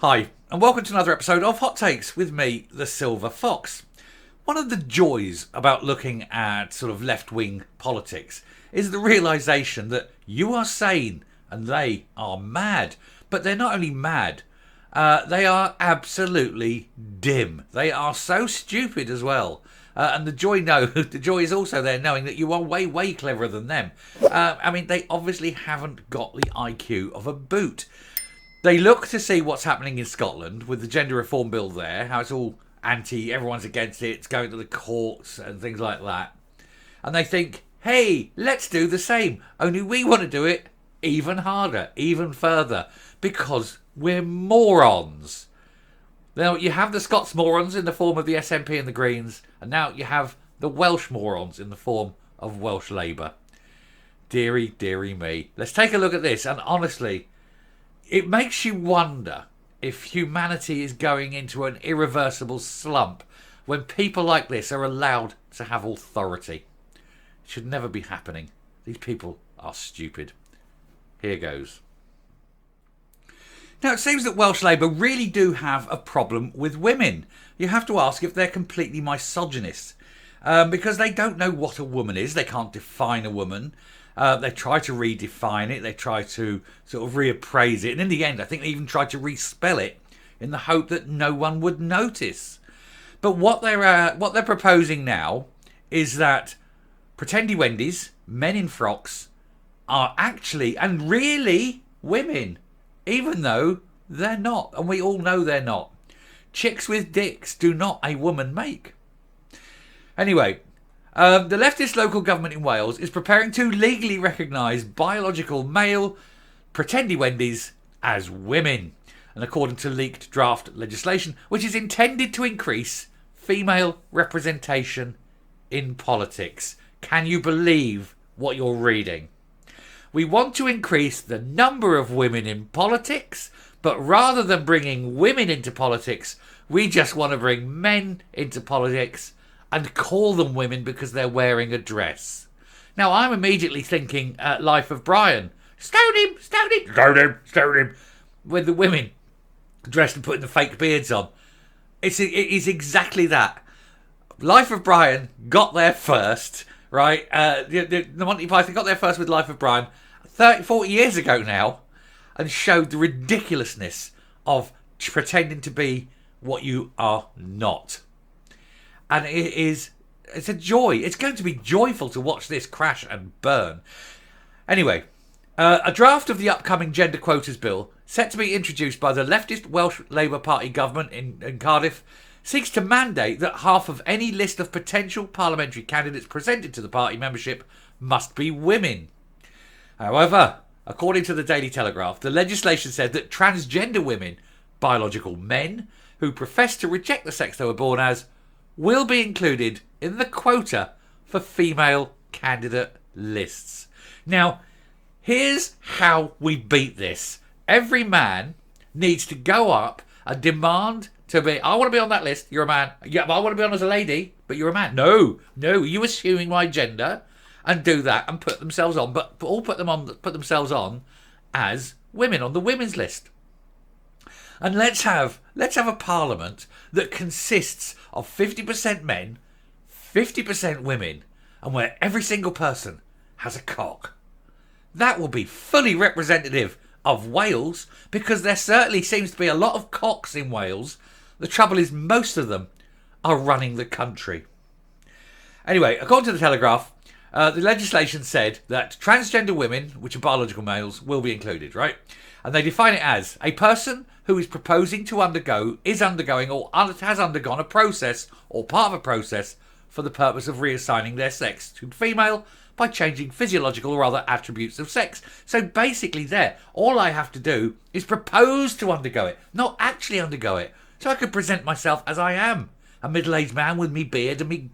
Hi, and welcome to another episode of Hot Takes with me, the Silver Fox. One of the joys about looking at sort of left-wing politics is the realisation that you are sane and they are mad. But they're not only mad, they are absolutely dim. They are so stupid as well. And the joy is also there knowing that you are way, way cleverer than them. They obviously haven't got the IQ of a boot. They look to see what's happening in Scotland with the gender reform bill there, how it's all everyone's against it, it's going to the courts and things like that. And they think, hey, let's do the same, only we want to do it even harder, even further, because we're morons. Now, you have the Scots morons in the form of the SNP and the Greens, and now you have the Welsh morons in the form of Welsh Labour. Deary, deary me. Let's take a look at this, and honestly, it makes you wonder if humanity is going into an irreversible slump when people like this are allowed to have authority. It should never be happening. These people are stupid. Here goes. Now, it seems that Welsh Labour really do have a problem with women. You have to ask if they're completely misogynist, because they don't know what a woman is. They can't define a woman. They try to redefine it. They try to sort of reappraise it. And in the end, I think they even tried to respell it in the hope that no one would notice. But what they're proposing now is that pretendy Wendy's, men in frocks, are actually and really women, even though they're not. And we all know they're not. Chicks with dicks do not a woman make. Anyway, the leftist local government in Wales is preparing to legally recognise biological male pretendy Wendy's as women. And according to leaked draft legislation, which is intended to increase female representation in politics. Can you believe what you're reading? We want to increase the number of women in politics, but rather than bringing women into politics, we just want to bring men into politics and call them women because they're wearing a dress. Now, I'm immediately thinking Life of Brian. Stone him, stone him, stone him, stone him. With the women dressed and putting the fake beards on. It is exactly that. Life of Brian got there first, right? The Monty Python got there first with Life of Brian 30, 40 years ago now, and showed the ridiculousness of pretending to be what you are not. And it's a joy. It's going to be joyful to watch this crash and burn. Anyway, a draft of the upcoming gender quotas bill, set to be introduced by the leftist Welsh Labour Party government in Cardiff, seeks to mandate that half of any list of potential parliamentary candidates presented to the party membership must be women. However, according to the Daily Telegraph, the legislation said that transgender women, biological men, who profess to reject the sex they were born as, will be included in the quota for female candidate lists. Now, here's how we beat this. Every man needs to go up and demand to be, I want to be on that list, you're a man. Yeah, but I want to be on as a lady, but you're a man. No, you assuming my gender and do that and put themselves on, but all put themselves on as women on the women's list. And let's have a parliament that consists of 50% men, 50% women, and where every single person has a cock. That will be fully representative of Wales, because there certainly seems to be a lot of cocks in Wales. The trouble is most of them are running the country. Anyway, according to the Telegraph, the legislation said that transgender women, which are biological males, will be included, right? And they define it as a person who is proposing to undergo, is undergoing, or has undergone a process or part of a process for the purpose of reassigning their sex to female by changing physiological or other attributes of sex. So basically all I have to do is propose to undergo it, not actually undergo it. So I could present myself as I am, a middle-aged man with me beard and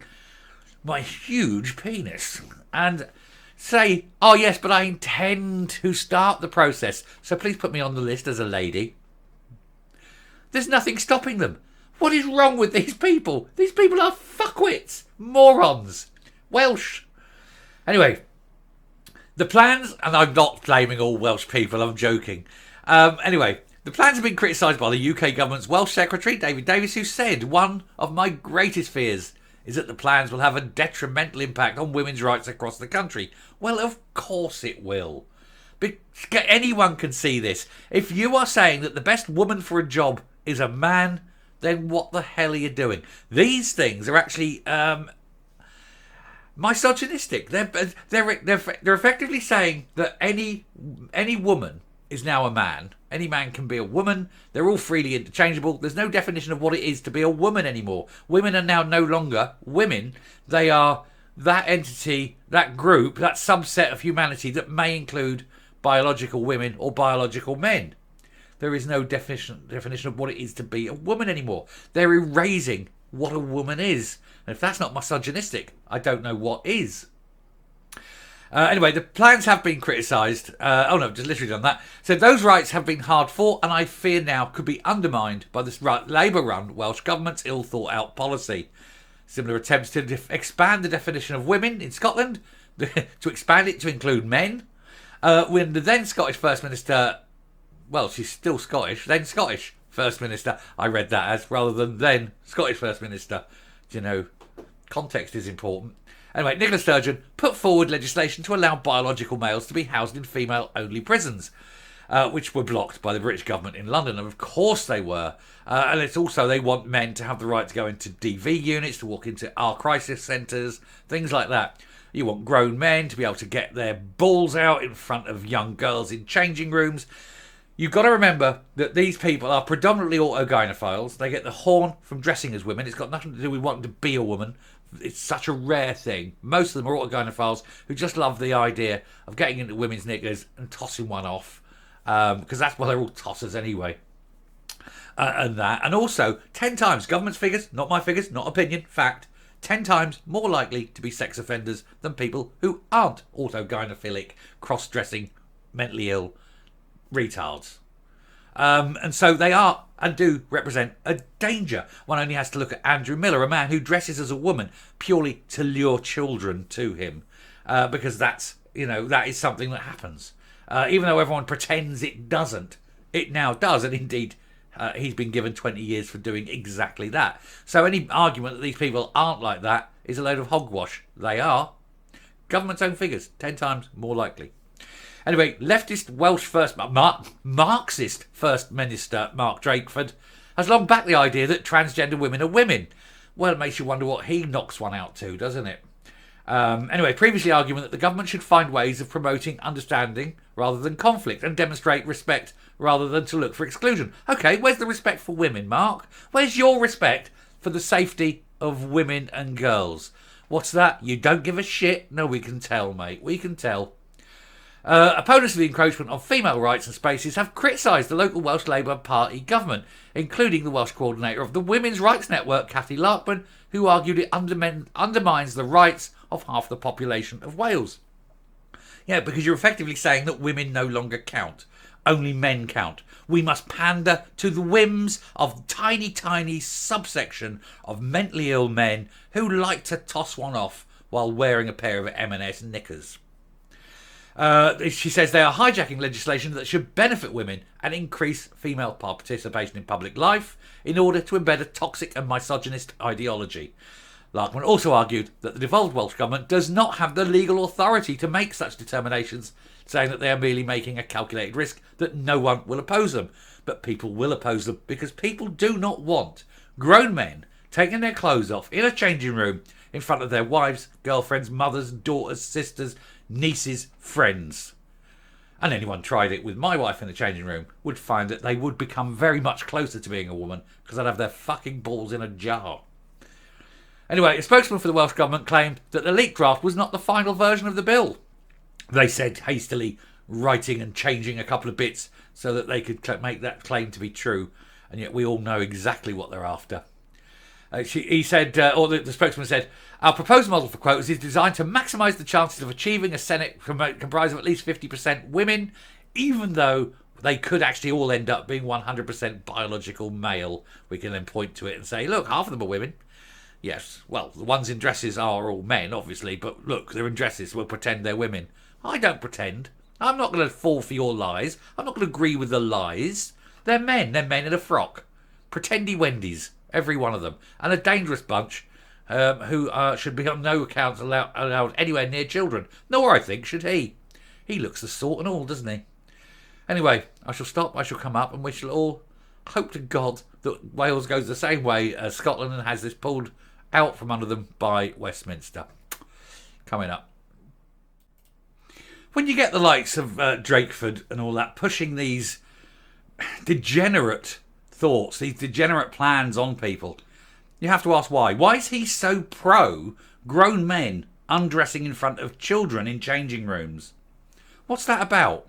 my huge penis. And say, oh yes, but I intend to start the process, so please put me on the list as a lady. There's nothing stopping them. What is wrong with these people? These people are fuckwits, morons, Welsh. Anyway, the plans, and I'm not blaming all Welsh people, I'm joking. Anyway, The plans have been criticised by the UK government's Welsh Secretary, David Davis, who said, "One of my greatest fears is that the plans will have a detrimental impact on women's rights across the country." Well, of course it will. Anyone can see this. If you are saying that the best woman for a job is a man, then what the hell are you doing? These things are actually misogynistic. They're effectively saying that any woman is now a man. Any man can be a woman. They're all freely interchangeable. There's no definition of what it is to be a woman anymore. Women are now no longer women. They are that entity, that group, that subset of humanity that may include biological women or biological men. There is no definition of what it is to be a woman anymore. They're erasing what a woman is. And if that's not misogynistic, I don't know what is. Anyway, the plans have been criticised. Just literally done that. So those rights have been hard fought, and I fear now could be undermined by this Labour-run Welsh Government's ill-thought-out policy. Similar attempts to expand the definition of women in Scotland, to expand it to include men, when the then Scottish First Minister, well, she's still Scottish, then Scottish First Minister, I read that as, rather than then Scottish First Minister. You know, context is important. Anyway, Nicola Sturgeon put forward legislation to allow biological males to be housed in female-only prisons, which were blocked by the British government in London. And of course they were. And it's also, they want men to have the right to go into DV units, to walk into our crisis centres, things like that. You want grown men to be able to get their balls out in front of young girls in changing rooms. You've got to remember that these people are predominantly autogynephiles. They get the horn from dressing as women. It's got nothing to do with wanting to be a woman. It's such a rare thing. Most of them are autogynephiles who just love the idea of getting into women's knickers and tossing one off, because that's why they're all tossers anyway. And also 10 times, government's figures, not my figures, not opinion, fact, 10 times more likely to be sex offenders than people who aren't autogynephilic, cross-dressing, mentally ill retards. And so they are and do represent a danger. One only has to look at Andrew Miller, a man who dresses as a woman purely to lure children to him, because that is something that happens. Even though everyone pretends it doesn't, it now does, and indeed he's been given 20 years for doing exactly that. So any argument that these people aren't like that is a load of hogwash. They are. Government's own figures, 10 times more likely. Anyway, leftist Welsh Marxist First Minister Mark Drakeford has long backed the idea that transgender women are women. Well, it makes you wonder what he knocks one out to, doesn't it? Anyway, previously arguing that the government should find ways of promoting understanding rather than conflict and demonstrate respect rather than to look for exclusion. Okay, where's the respect for women, Mark? Where's your respect for the safety of women and girls? What's that? You don't give a shit? No, we can tell, mate. We can tell. Opponents of the encroachment on female rights and spaces have criticised the local Welsh Labour Party government, including the Welsh coordinator of the Women's Rights Network, Cathy Larkman, who argued it undermines the rights of half the population of Wales. Yeah, because you're effectively saying that women no longer count. Only men count. We must pander to the whims of tiny, tiny subsection of mentally ill men who like to toss one off while wearing a pair of M&S knickers. She says they are hijacking legislation that should benefit women and increase female participation in public life in order to embed a toxic and misogynist ideology. Larkman also argued that the devolved Welsh Government does not have the legal authority to make such determinations, saying that they are merely making a calculated risk that no one will oppose them. But people will oppose them because people do not want grown men taking their clothes off in a changing room in front of their wives, girlfriends, mothers, daughters, sisters, nieces, friends. And anyone tried it with my wife in the changing room would find that they would become very much closer to being a woman because I'd have their fucking balls in a jar. Anyway, a spokesman for the Welsh Government claimed that the leaked draft was not the final version of the bill. They said hastily writing and changing a couple of bits so that they could make that claim to be true, and yet we all know exactly what they're after. The spokesman said, our proposed model for quotas is designed to maximise the chances of achieving a Senate comprised of at least 50% women, even though they could actually all end up being 100% biological male. We can then point to it and say, look, half of them are women. Yes, well, the ones in dresses are all men, obviously, but look, they're in dresses, we'll pretend they're women. I don't pretend. I'm not going to fall for your lies. I'm not going to agree with the lies. They're men. They're men in a frock. Pretendy Wendy's, every one of them. And a dangerous bunch who should be on no accounts allowed anywhere near children. Nor, I think, should he. He looks the sort and all, doesn't he? Anyway, I shall stop, I shall come up, and we shall all hope to God that Wales goes the same way as Scotland and has this pulled out from under them by Westminster. Coming up. When you get the likes of Drakeford and all that pushing these degenerate thoughts, these degenerate plans on people, you have to ask why. Why is he so pro grown men undressing in front of children in changing rooms? What's that about?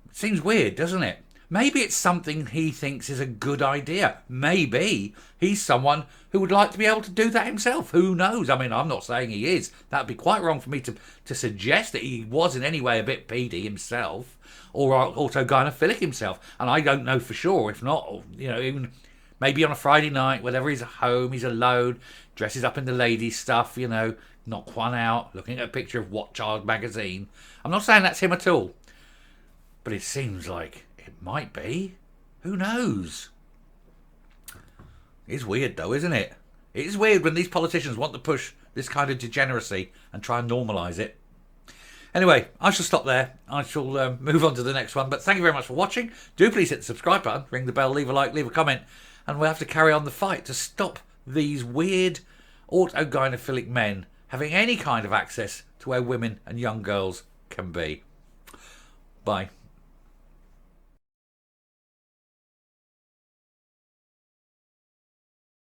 It seems weird, doesn't it? Maybe it's something he thinks is a good idea. Maybe he's someone who would like to be able to do that himself. Who knows? I mean, I'm not saying he is. That'd be quite wrong for me to suggest that he was in any way a bit peedy himself or autogynephilic himself. And I don't know for sure. If not, even maybe on a Friday night, whenever he's at home, he's alone, dresses up in the ladies' stuff, knock one out, looking at a picture of What Child magazine. I'm not saying that's him at all. But it seems like it might be. Who knows? It's weird though, isn't it? It is weird when these politicians want to push this kind of degeneracy and try and normalise it. Anyway, I shall stop there. I shall move on to the next one. But thank you very much for watching. Do please hit the subscribe button, ring the bell, leave a like, leave a comment. And we'll have to carry on the fight to stop these weird autogynephilic men having any kind of access to where women and young girls can be. Bye.